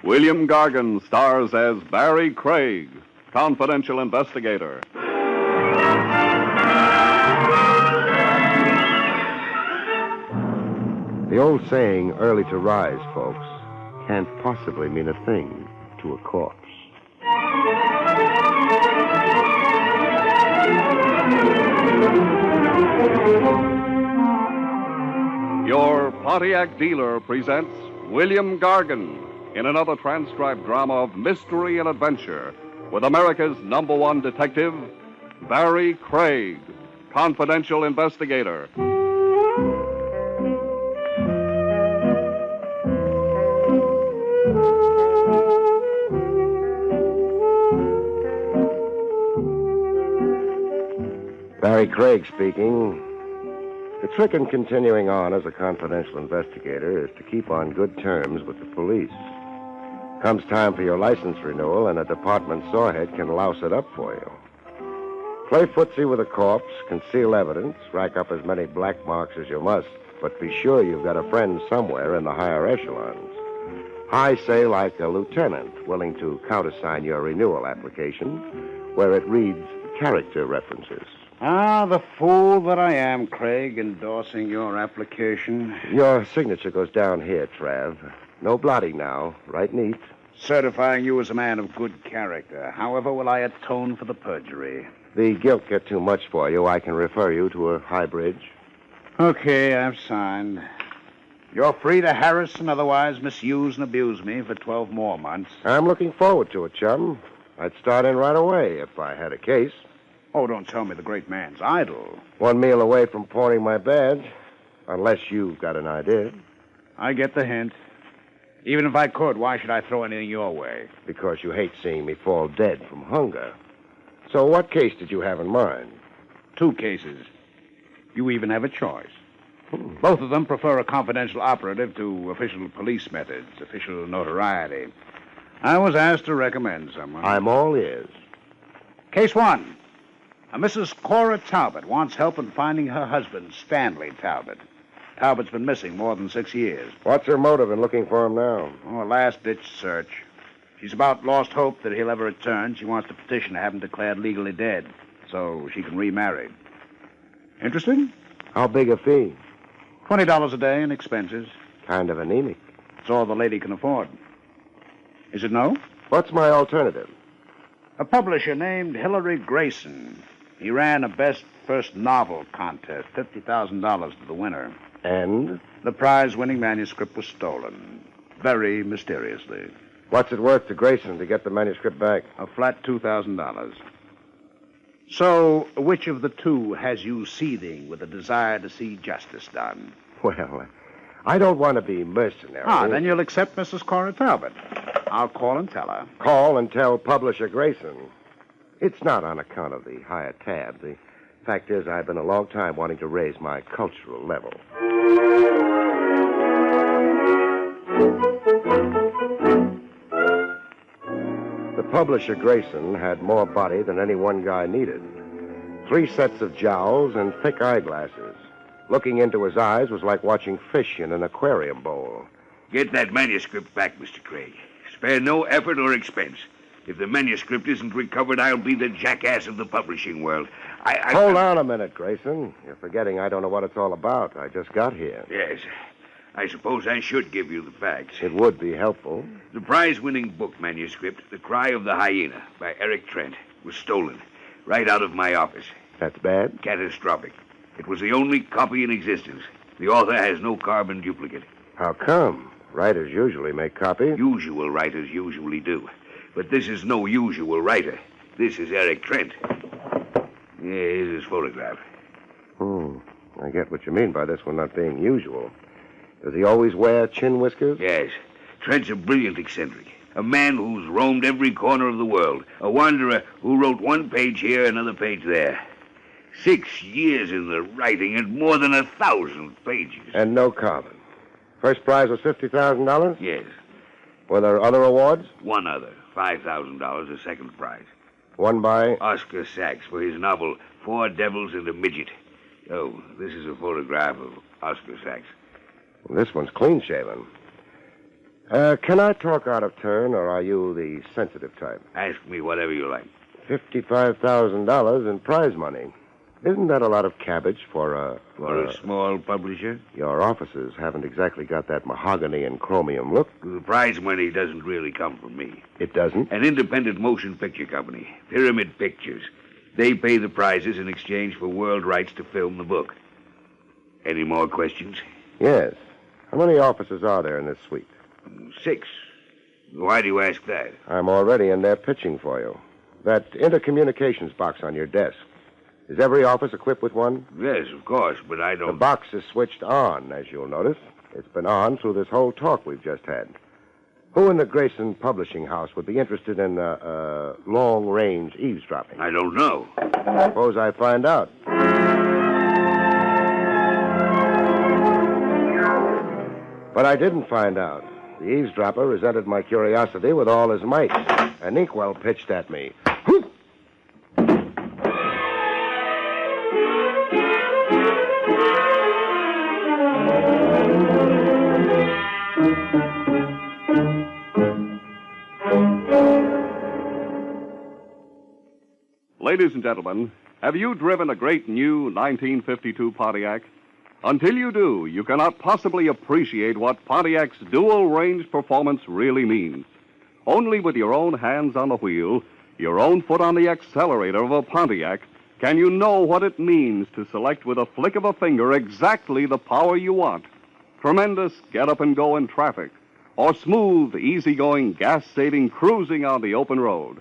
William Gargan stars as Barrie Craig, confidential investigator. The old saying, early to rise, folks, can't possibly mean a thing to a corpse. Your Pontiac dealer presents William Gargan in another transcribed drama of mystery and adventure with America's #1 detective, Barrie Craig, confidential investigator. Barrie Craig speaking. The trick in continuing on as a confidential investigator is to keep on good terms with the police. Comes time for your license renewal, and a department sawhead can louse it up for you. Play footsie with a corpse, conceal evidence, rack up as many black marks as you must, but be sure you've got a friend somewhere in the higher echelons. High, say, like a lieutenant willing to countersign your renewal application, where it reads character references. Ah, the fool that I am, Craig, endorsing your application. Your signature goes down here, Trav. No blotting now. Right neat. Certifying you as a man of good character. However will I atone for the perjury? The guilt get too much for you. I can refer you to a high bridge. Okay, I've signed. You're free to harass and otherwise misuse and abuse me for 12 more months. I'm looking forward to it, chum. I'd start in right away if I had a case. Oh, don't tell me the great man's idle. 1 meal away from pawning my badge. Unless you've got an idea. I get the hint. Even if I could, why should I throw anything your way? Because you hate seeing me fall dead from hunger. So what case did you have in mind? 2 cases. You even have a choice. Both of them prefer a confidential operative to official police methods, official notoriety. I was asked to recommend someone. I'm all ears. Case 1. A Mrs. Cora Talbot wants help in finding her husband, Stanley Talbot. Talbot's been missing more than 6 years. What's her motive in looking for him now? Oh, a last-ditch search. She's about lost hope that he'll ever return. She wants to petition to have him declared legally dead so she can remarry. Interested? How big a fee? $20 a day and expenses. Kind of anemic. It's all the lady can afford. Is it no? What's my alternative? A publisher named Hilary Gerson. He ran a best first novel contest, $50,000 to the winner. And? The prize-winning manuscript was stolen, very mysteriously. What's it worth to Gerson to get the manuscript back? A flat $2,000. So, which of the two has you seething with a desire to see justice done? Well, I don't want to be mercenary. Then you'll accept Mrs. Cora Talbot. I'll call and tell her. Call and tell publisher Gerson. It's not on account of the higher tab. The fact is, I've been a long time wanting to raise my cultural level. The publisher Gerson had more body than any one guy needed. 3 sets of jowls and thick eyeglasses. Looking into his eyes was like watching fish in an aquarium bowl. Get that manuscript back, Mr. Craig. Spare no effort or expense. If the manuscript isn't recovered, I'll be the jackass of the publishing world. Hold on a minute, Gerson. You're forgetting I don't know what it's all about. I just got here. Yes. I suppose I should give you the facts. It would be helpful. The prize-winning book manuscript, The Cry of the Hyena, by Eric Trent, was stolen right out of my office. That's bad? Catastrophic. It was the only copy in existence. The author has no carbon duplicate. How come? Writers usually make copies. Usual writers usually do. But this is no usual writer. This is Eric Trent. Here's his photograph. I get what you mean by this one not being usual. Does he always wear chin whiskers? Yes. Trent's a brilliant eccentric. A man who's roamed every corner of the world. A wanderer who wrote 1 page here, another page there. 6 years in the writing and more than 1,000 pages. And no carbon. First prize was $50,000? Yes. Were there other awards? One other. $5,000, a second prize. Won by? Oscar Sachs for his novel, 4 Devils and a Midget. Oh, this is a photograph of Oscar Sachs. Well, this one's clean-shaven. Can I talk out of turn, or are you the sensitive type? Ask me whatever you like. $55,000 in prize money. Isn't that a lot of cabbage for a small publisher? Your offices haven't exactly got that mahogany and chromium look. The prize money doesn't really come from me. It doesn't? An independent motion picture company, Pyramid Pictures. They pay the prizes in exchange for world rights to film the book. Any more questions? Yes. How many offices are there in this suite? 6. Why do you ask that? I'm already in there pitching for you. That intercommunications box on your desk. Is every office equipped with one? Yes, of course, but I don't... The box is switched on, as you'll notice. It's been on through this whole talk we've just had. Who in the Gerson publishing house would be interested in long-range eavesdropping? I don't know. Suppose I find out. But I didn't find out. The eavesdropper resented my curiosity with all his might. An inkwell pitched at me. Ladies and gentlemen, have you driven a great new 1952 Pontiac? Until you do, you cannot possibly appreciate what Pontiac's dual-range performance really means. Only with your own hands on the wheel, your own foot on the accelerator of a Pontiac, can you know what it means to select with a flick of a finger exactly the power you want. Tremendous get-up-and-go in traffic, or smooth, easy-going, gas-saving cruising on the open road.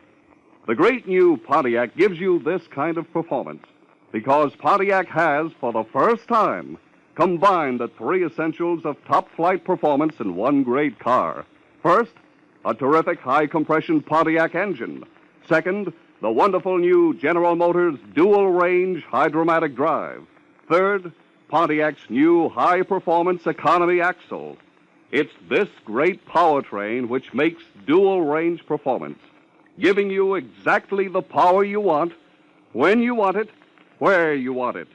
The great new Pontiac gives you this kind of performance because Pontiac has, for the first time, combined the 3 essentials of top-flight performance in one great car. First, a terrific high-compression Pontiac engine. Second, the wonderful new General Motors dual-range hydromatic drive. Third, Pontiac's new high-performance economy axle. It's this great powertrain which makes dual-range performance, giving you exactly the power you want, when you want it, where you want it.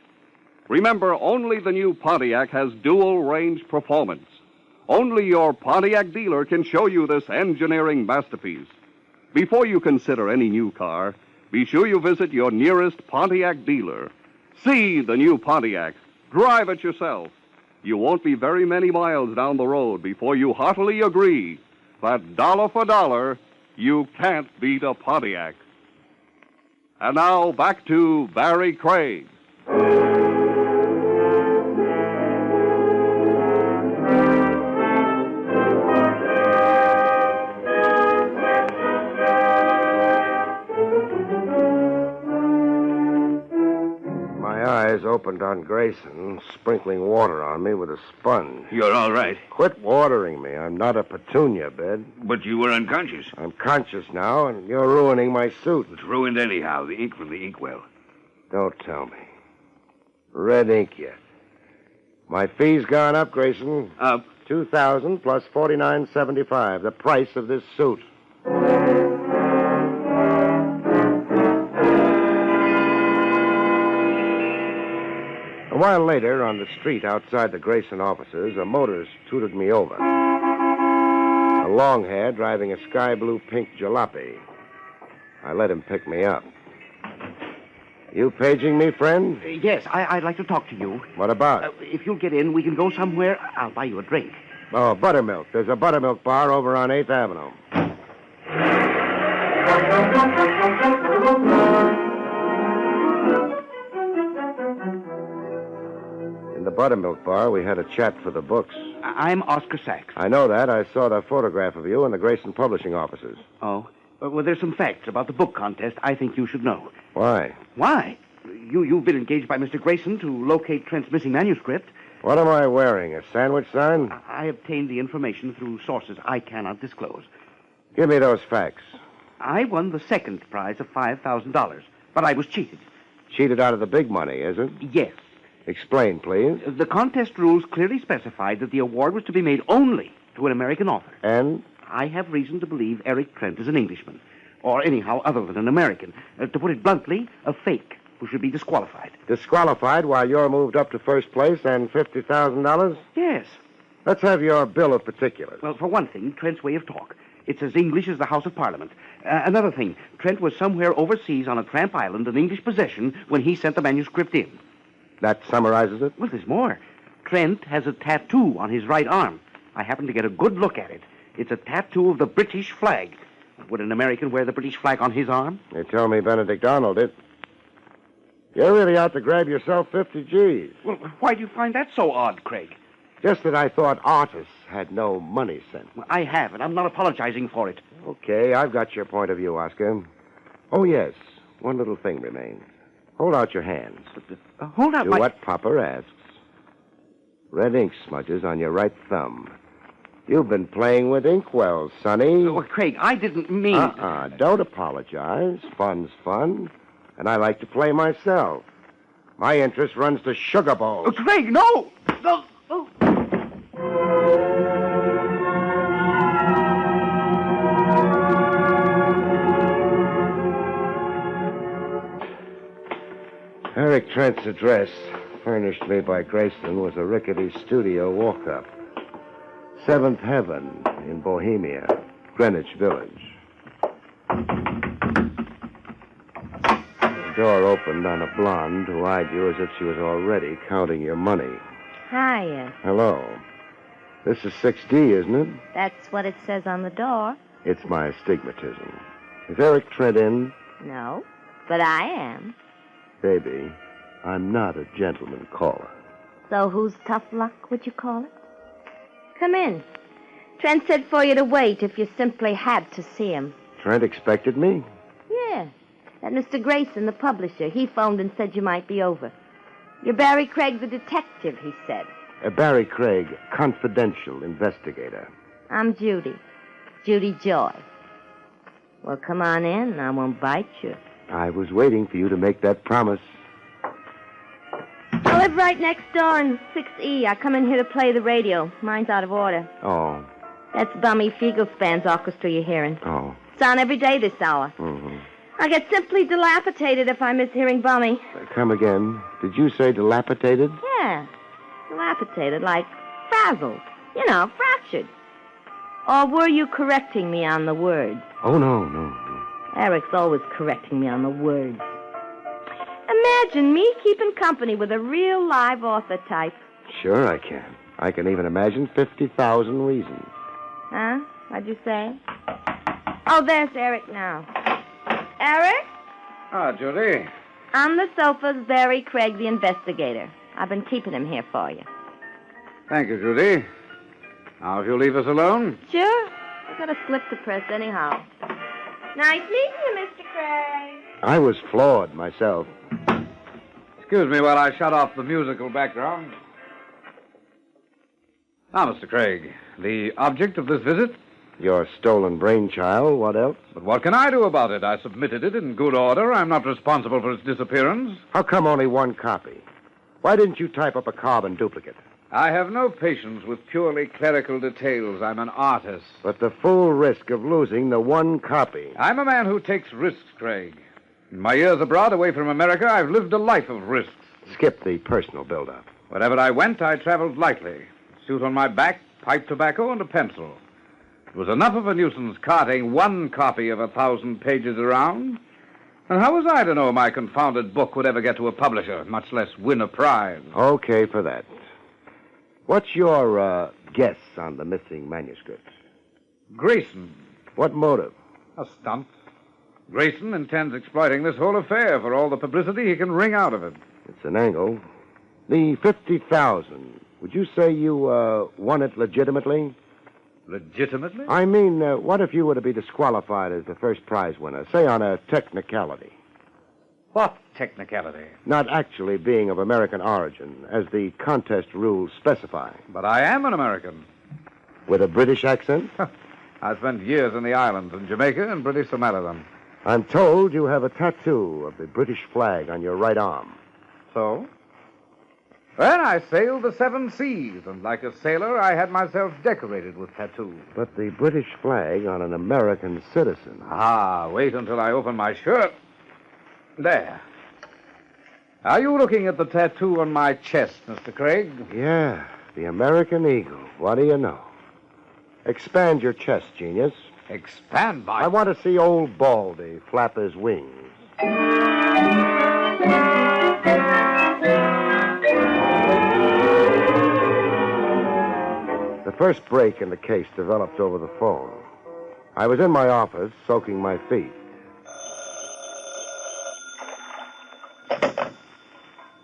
Remember, only the new Pontiac has dual-range performance. Only your Pontiac dealer can show you this engineering masterpiece. Before you consider any new car, be sure you visit your nearest Pontiac dealer. See the new Pontiac. Drive it yourself. You won't be very many miles down the road before you heartily agree that dollar for dollar, you can't beat a Pontiac. And now back to Barrie Craig. Opened on Grayson, sprinkling water on me with a sponge. You're all right. Quit watering me. I'm not a petunia bed. But you were unconscious. I'm conscious now, and you're ruining my suit. It's ruined anyhow, the ink from the inkwell. Don't tell me. Red ink yet. My fee's gone up, Grayson. Up? $2,000 plus $49.75, the price of this suit. A while later, on the street outside the Grayson offices, a motorist tooted me over. A long-hair driving a sky-blue-pink jalopy. I let him pick me up. You paging me, friend? Yes, I'd like to talk to you. What about? If you'll get in, we can go somewhere. I'll buy you a drink. Oh, buttermilk. There's a buttermilk bar over on 8th Avenue. In the buttermilk bar, we had a chat for the books. I'm Oscar Sachs. I know that. I saw the photograph of you in the Grayson publishing offices. Oh? Well, there's some facts about the book contest I think you should know. Why? Why? You've been engaged by Mr. Grayson to locate Trent's missing manuscript. What am I wearing, a sandwich sign? I obtained the information through sources I cannot disclose. Give me those facts. I won the second prize of $5,000, but I was cheated. Cheated out of the big money, is it? Yes. Explain, please. The contest rules clearly specified that the award was to be made only to an American author. And? I have reason to believe Eric Trent is an Englishman, or anyhow other than an American. To put it bluntly, a fake who should be disqualified. Disqualified while you're moved up to first place and $50,000? Yes. Let's have your bill of particulars. Well, for one thing, Trent's way of talk. It's as English as the House of Parliament. Another thing, Trent was somewhere overseas on a tramp island, an English possession, when he sent the manuscript in. That summarizes it? Well, there's more. Trent has a tattoo on his right arm. I happened to get a good look at it. It's a tattoo of the British flag. Would an American wear the British flag on his arm? They tell me Benedict Arnold did. You're really out to grab yourself 50 G's. Well, why do you find that so odd, Craig? Just that I thought artists had no money sense. Well, I have, and I'm not apologizing for it. Okay, I've got your point of view, Oscar. Oh, yes, one little thing remains. Hold out your hands. Hold out Do what Papa asks. Red ink smudges on your right thumb. You've been playing with inkwells, Sonny. Well, Craig, I didn't mean... Don't apologize. Fun's fun. And I like to play myself. My interest runs to sugar bowls. Oh, Craig, no! No! Oh. Eric Trent's address, furnished me by Grayson, was a rickety studio walk-up. 7th Heaven in Bohemia, Greenwich Village. The door opened on a blonde who eyed you as if she was already counting your money. Hiya. Hello. This is 6D, isn't it? That's what it says on the door. It's my astigmatism. Is Eric Trent in? No, but I am. Baby, I'm not a gentleman caller. So who's tough luck, would you call it? Come in. Trent said for you to wait if you simply had to see him. Trent expected me? Yeah. That Mr. Grayson, the publisher, he phoned and said you might be over. You're Barrie Craig, the detective, he said. Barrie Craig, confidential investigator. I'm Judy. Judy Joy. Well, come on in. I won't bite you. I was waiting for you to make that promise. I live right next door in 6E. I come in here to play the radio. Mine's out of order. Oh. That's Bummy Fiegelspan's orchestra you're hearing. Oh. It's on every day this hour. Mm-hmm. I get simply dilapidated if I miss hearing Bummy. Come again. Did you say dilapidated? Yeah. Dilapidated, like frazzled. You know, fractured. Or were you correcting me on the words? Oh, no. Eric's always correcting me on the words. Imagine me keeping company with a real live author type. Sure I can. I can even imagine 50,000 reasons. Huh? What'd you say? Oh, there's Eric now. Eric? Ah, Judy. On the sofa's Barrie Craig, the investigator. I've been keeping him here for you. Thank you, Judy. Now, if you'll leave us alone. Sure. I've got a slip to press anyhow. Nice meeting you, Mr. Craig. I was floored myself. Excuse me while I shut off the musical background. Now, Mr. Craig, the object of this visit? Your stolen brainchild. What else? But what can I do about it? I submitted it in good order. I'm not responsible for its disappearance. How come only one copy? Why didn't you type up a carbon duplicate? I have no patience with purely clerical details. I'm an artist. But the full risk of losing the one copy. I'm a man who takes risks, Craig. In my years abroad, away from America, I've lived a life of risks. Skip the personal build-up. Wherever I went, I traveled lightly. Suit on my back, pipe tobacco, and a pencil. It was enough of a nuisance carting one copy of 1,000 pages around. And how was I to know my confounded book would ever get to a publisher, much less win a prize? Okay for that. What's your guess on the missing manuscript? Grayson. What motive? A stunt. Grayson intends exploiting this whole affair for all the publicity he can wring out of it. It's an angle. The 50,000, would you say you won it legitimately? Legitimately? I mean, what if you were to be disqualified as the first prize winner, say on a technicality? What technicality? Not actually being of American origin, as the contest rules specify. But I am an American. With a British accent? I spent years in the islands, in Jamaica and British Somaliland. I'm told you have a tattoo of the British flag on your right arm. So? Well, I sailed the 7 seas, and like a sailor, I had myself decorated with tattoos. But the British flag on an American citizen. Ah, wait until I open my shirt. There. Are you looking at the tattoo on my chest, Mr. Craig? Yeah, The American eagle. What do you know? Expand your chest, genius. Expand my... I want to see old Baldy flap his wings. The first break in the case developed over the phone. I was in my office, soaking my feet.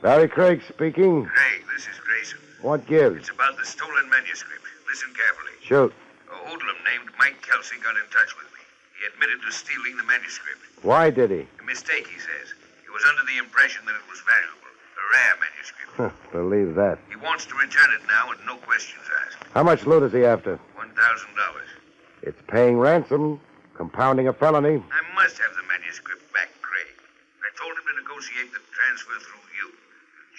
Barrie Craig speaking. Craig, this is Gerson. What gives? It's about the stolen manuscript. Listen carefully. Shoot. A hoodlum named Mike Kelsey got in touch with me. He admitted to stealing the manuscript. Why did he? A mistake, he says. He was under the impression that it was valuable. A rare manuscript. Believe that. He wants to return it now and no questions asked. How much loot is he after? $1,000. It's paying ransom, compounding a felony. I must have the manuscript back, Craig. I told him to negotiate the transfer through you.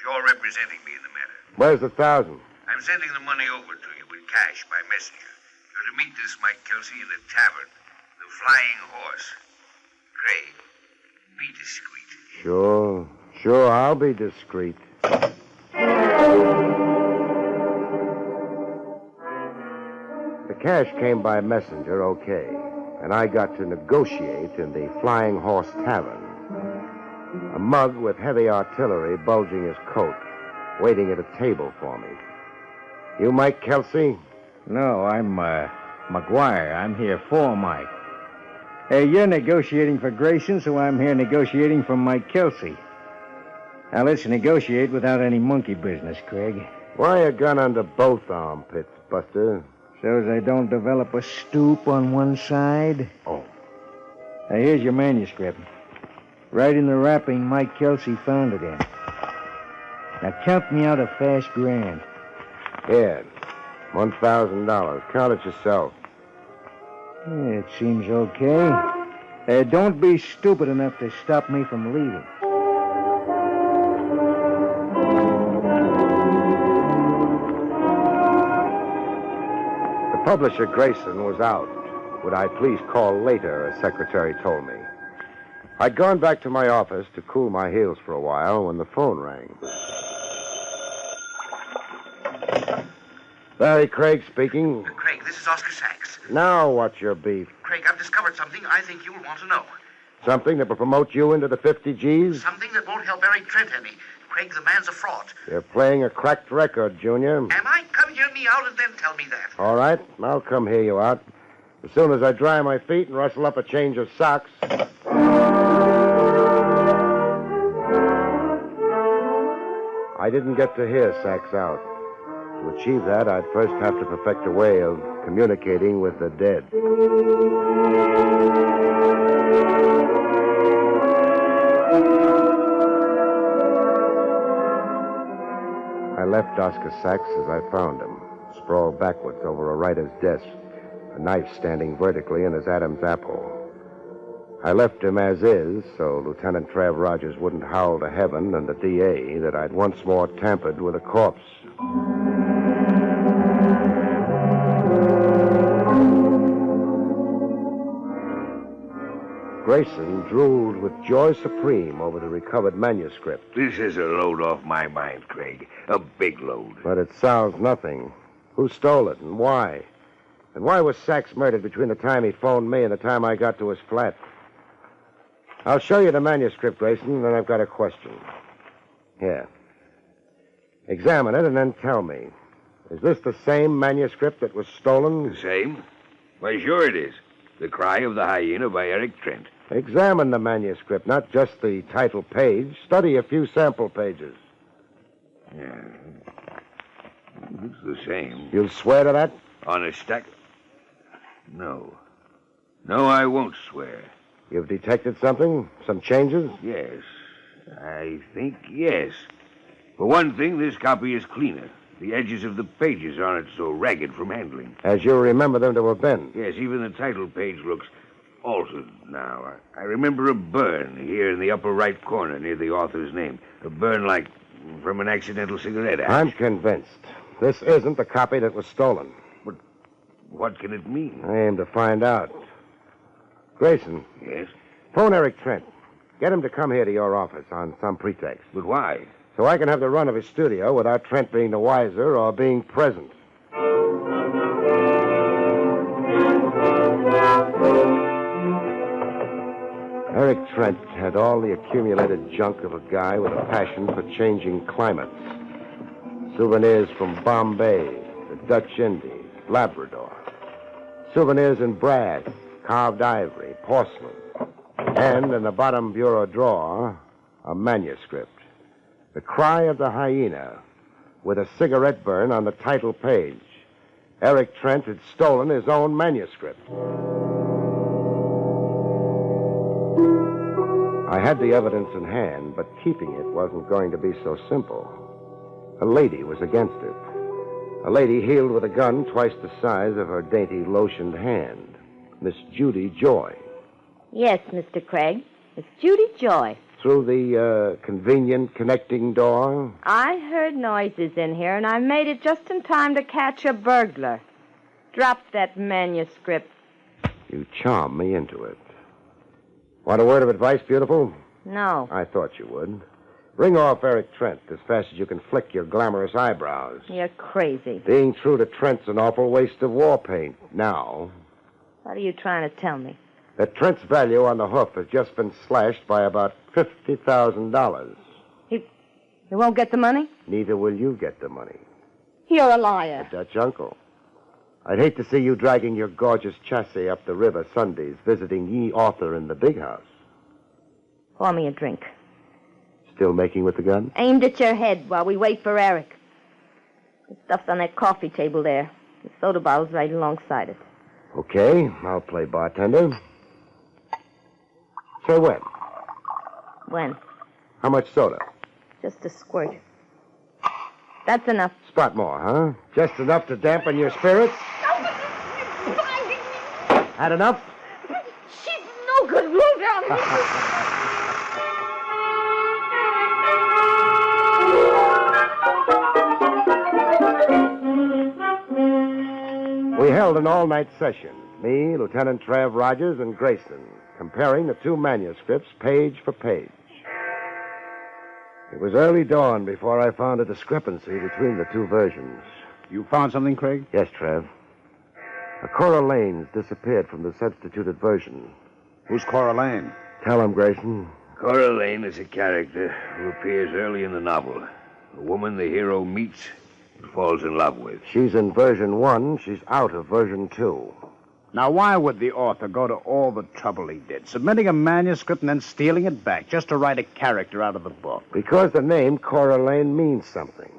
You're representing me in the matter. Where's the 1,000? I'm sending the money over to you with cash by messenger. You're to meet this Mike Kelsey in the tavern, the Flying Horse. Craig, be discreet. Sure, I'll be discreet. The cash came by messenger, okay, and I got to negotiate in the Flying Horse Tavern. A mug with heavy artillery bulging his coat, waiting at a table for me. You Mike Kelsey? No, I'm, McGuire. I'm here for Mike. Hey, you're negotiating for Gerson, so I'm here negotiating for Mike Kelsey. Now, let's negotiate without any monkey business, Craig. Why a gun under both armpits, Buster? So as I don't develop a stoop on one side? Oh. Now, here's your manuscript. Right in the wrapping Mike Kelsey found it in. Now, count me out a fast grand. Here, $1,000. Count it yourself. Yeah, it seems okay. Don't be stupid enough to stop me from leaving. The publisher, Gerson, was out. Would I please call later, a secretary told me. I'd gone back to my office to cool my heels for a while when the phone rang. Barrie Craig speaking. Craig, this is Oscar Sachs. Now what's your beef? Craig, I've discovered something I think you'll want to know. Something that will promote you into the 50 Gs? Something that won't help Barrie Trent any. Craig, the man's a fraud. You're playing a cracked record, Junior. Am I? Come hear me out and then tell me that. All right, I'll come hear you out. As soon as I dry my feet and rustle up a change of socks. I didn't get to hear Sachs out. To achieve that, I'd first have to perfect a way of communicating with the dead. I left Oscar Sachs as I found him, sprawled backwards over a writer's desk, a knife standing vertically in his Adam's apple. I left him as is, so Lieutenant Trav Rogers wouldn't howl to heaven and the DA that I'd once more tampered with a corpse. Gerson drooled with joy supreme over the recovered manuscript. This is a load off my mind, Craig. A big load. But it solves nothing. Who stole it and why? And why was Sachs murdered between the time he phoned me and the time I got to his flat? I'll show you the manuscript, Gerson, and then I've got a question. Here. Examine it and then tell me. Is this the same manuscript that was stolen? The same? Why, sure it is. The Cry of the Hyena by Eric Trent. Examine the manuscript, not just the title page. Study a few sample pages. Yeah. It's the same. You'll swear to that? On a stack? No. No, I won't swear. You've detected something? Some changes? Yes. I think yes. For one thing, this copy is cleaner. The edges of the pages aren't so ragged from handling. As you remember them to have been. Yes, even the title page looks altered now. I remember a burn here in the upper right corner near the author's name. A burn like from an accidental cigarette ash. I'm convinced. This isn't the copy that was stolen. But what can it mean? I aim to find out. Gerson. Yes? Phone Eric Trent. Get him to come here to your office on some pretext. But why? so I can have the run of his studio without Trent being the wiser or being present. Eric Trent had all the accumulated junk of a guy with a passion for changing climates. Souvenirs from Bombay, the Dutch Indies, Labrador. Souvenirs in brass, carved ivory, porcelain. And in the bottom bureau drawer, a manuscript. The Cry of the Hyena, with a cigarette burn on the title page. Eric Trent had stolen his own manuscript. I had the evidence in hand, but keeping it wasn't going to be so simple. A lady was against it. A lady healed with a gun twice the size of her dainty lotioned hand. Miss Judy Joy. Yes, Mr. Craig. It's Judy Joy. Through the convenient connecting door? I heard noises in here, and I made it just in time to catch a burglar. Drop that manuscript. You charm me into it. Want a word of advice, beautiful? No. I thought you would. Ring off Eric Trent as fast as you can flick your glamorous eyebrows. You're crazy. Being true to Trent's an awful waste of war paint. Now, What are you trying to tell me? that Trent's value on the hoof has just been slashed by about $50,000. He won't get the money? Neither will you get the money. You're a liar. The Dutch uncle. I'd hate to see you dragging your gorgeous chassis up the river Sundays, visiting ye author in the big house. Pour me a drink. Still making with the gun? Aimed at your head while we wait for Eric. The stuff's on that coffee table there. The soda bottle's right alongside it. Okay, I'll play bartender. Say when? When? How much soda? Just a squirt. That's enough. Spot more, huh? Just enough to dampen your spirits? Had enough? She's no good. Move down here. We held an all-night session, me, Lieutenant Trav Rogers, and Grayson, comparing the two manuscripts page for page. It was early dawn before I found a discrepancy between the two versions. You found something, Craig? Yes, Trav. A Cora Lane's disappeared from the substituted version. Who's Cora Lane? Tell him, Grayson. Cora Lane is a character who appears early in the novel. A woman the hero meets and falls in love with. She's in version 1. She's out of version 2. Now, why would the author go to all the trouble he did, submitting a manuscript and then stealing it back, just to write a character out of the book? Because the name Cora Lane means something.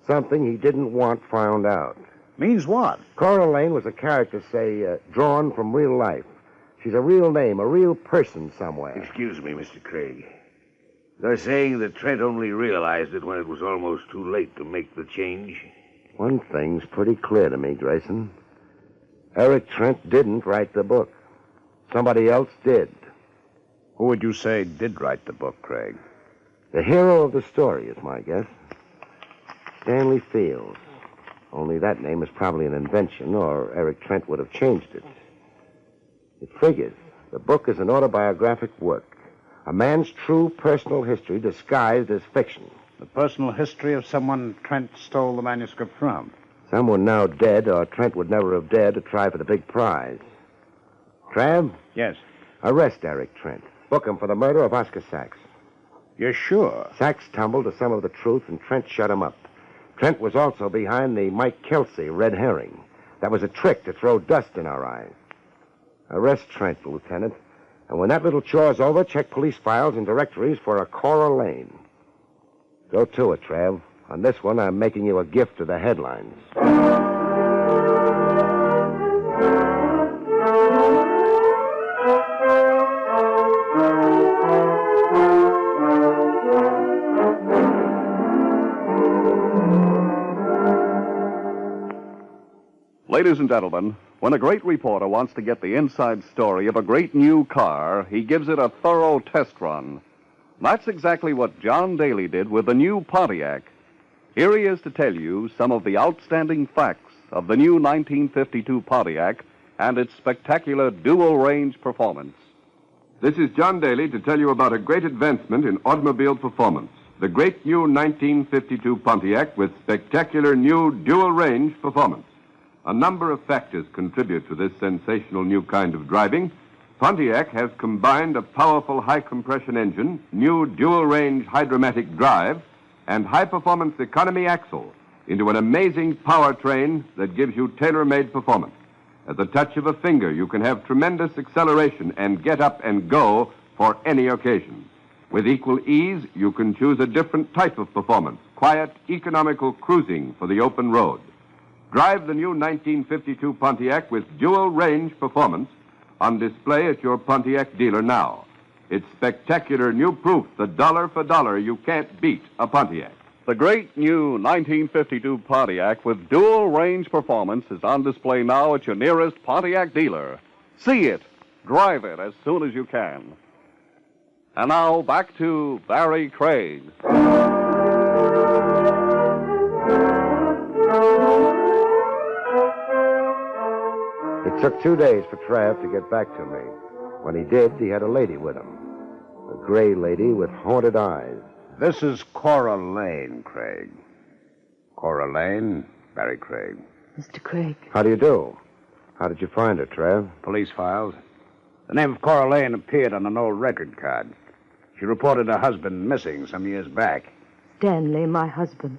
Something he didn't want found out. Means what? Cora Lane was a character, say, drawn from real life. She's a real name, a real person somewhere. Excuse me, Mr. Craig. They're saying that Trent only realized it when it was almost too late to make the change. One thing's pretty clear to me, Grayson. Eric Trent didn't write the book. Somebody else did. Who would you say did write the book, Craig? The hero of the story is my guess. Stanley Fields. Only that name is probably an invention, or Eric Trent would have changed it. It figures. The book is an autobiographic work. A man's true personal history disguised as fiction. The personal history of someone Trent stole the manuscript from. Someone now dead, or Trent would never have dared to try for the big prize. Trav? Yes. Arrest Eric Trent. Book him for the murder of Oscar Sachs. You're sure? Sachs tumbled to some of the truth, and Trent shut him up. Trent was also behind the Mike Kelsey red herring. That was a trick to throw dust in our eyes. Arrest Trent, Lieutenant. And when that little chore's over, check police files and directories for a Cora Lane. Go to it, Trav. On this one, I'm making you a gift of the headlines. Ladies and gentlemen, when a great reporter wants to get the inside story of a great new car, he gives it a thorough test run. That's exactly what John Daly did with the new Pontiac. Here he is to tell you some of the outstanding facts of the new 1952 Pontiac and its spectacular dual-range performance. This is John Daly to tell you about a great advancement in automobile performance. the great new 1952 Pontiac with spectacular new dual-range performance. A number of factors contribute to this sensational new kind of driving. Pontiac has combined a powerful high-compression engine, new dual-range hydromatic drive, and high-performance economy axle into an amazing powertrain that gives you tailor-made performance. At the touch of a finger, you can have tremendous acceleration and get up and go for any occasion. With equal ease, you can choose a different type of performance, quiet, economical cruising for the open road. Drive the new 1952 Pontiac with dual-range performance on display at your Pontiac dealer now. It's spectacular new proof that dollar for dollar you can't beat a Pontiac. The great new 1952 Pontiac with dual-range performance is on display now at your nearest Pontiac dealer. See it. Drive it as soon as you can. And now back to Barrie Craig. It took 2 days for Trav to get back to me. When he did, he had a lady with him. A gray lady with haunted eyes. This is Cora Lane, Craig. Cora Lane, Barrie Craig. Mr. Craig. How do you do? How did you find her, Trav? Police files. The name of Cora Lane appeared on an old record card. She reported her husband missing some years back. Stanley, my husband.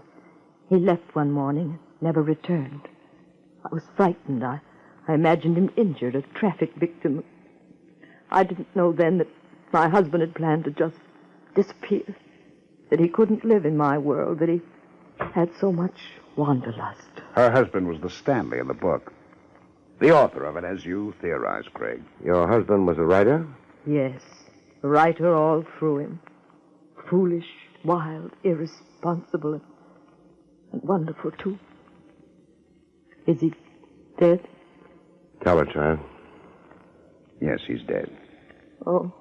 He left one morning and never returned. I was frightened. I imagined him injured, a traffic victim. I didn't know then that my husband had planned to just disappear. That he couldn't live in my world, that he had so much wanderlust. Her husband was the Stanley in the book. The author of it, as you theorized, Craig. Your husband was a writer? Yes, a writer all through him. Foolish, wild, irresponsible, and wonderful, too. Is he dead? Tell her, Trav. Yes, he's dead. Oh.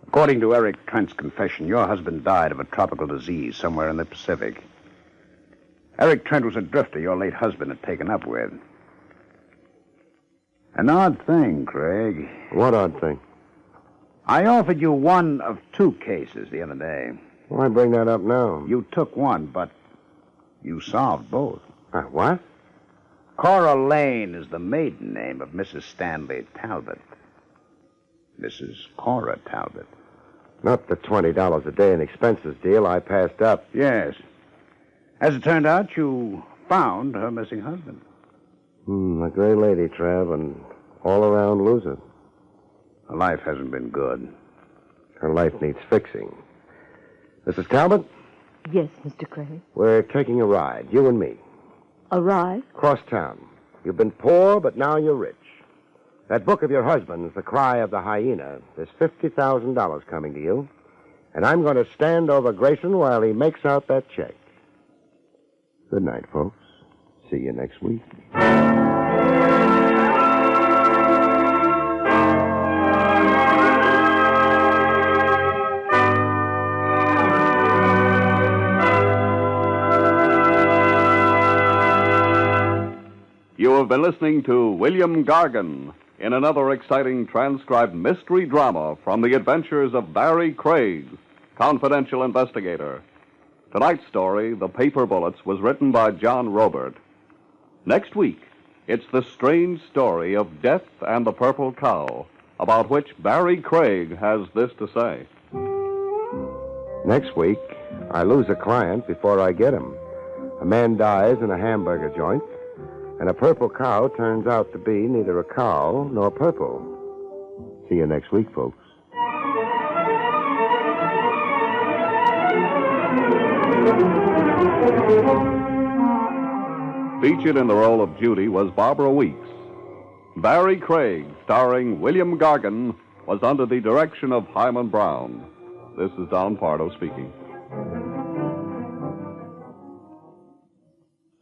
According to Eric Trent's confession, your husband died of a tropical disease somewhere in the Pacific. Eric Trent was a drifter your late husband had taken up with. An odd thing, Craig. What odd thing? I offered you one of 2 cases the other day. Why bring that up now? You took one, but you solved both. What? Cora Lane is the maiden name of Mrs. Stanley Talbot. Mrs. Cora Talbot. Not the $20 a day in expenses deal I passed up. Yes. As it turned out, you found her missing husband. A gray lady, Trav, and all-around loser. Her life hasn't been good. Her life needs fixing. Mrs. Talbot? Yes, Mr. Craig. We're taking a ride, you and me. A ride? Cross town. You've been poor, but now you're rich. That book of your husband's, The Cry of the Hyena, there's $50,000 coming to you. And I'm going to stand over Gerson while he makes out that check. Good night, folks. See you next week. You have been listening to William Gargan in another exciting transcribed mystery drama from the adventures of Barrie Craig, confidential investigator. Tonight's story, The Paper Bullets, was written by John Robert. Next week, it's the strange story of Death and the Purple Cow, about which Barrie Craig has this to say. Next week, I lose a client before I get him. A man dies in a hamburger joint, and a purple cow turns out to be neither a cow nor purple. See you next week, folks. Featured in the role of Judy was Barbara Weeks. Barrie Craig, starring William Gargan, was under the direction of Hyman Brown. This is Don Pardo speaking.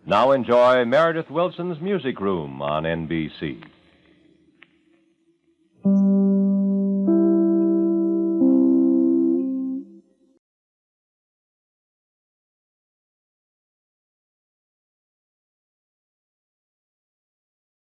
Now enjoy Meredith Wilson's Music Room on NBC.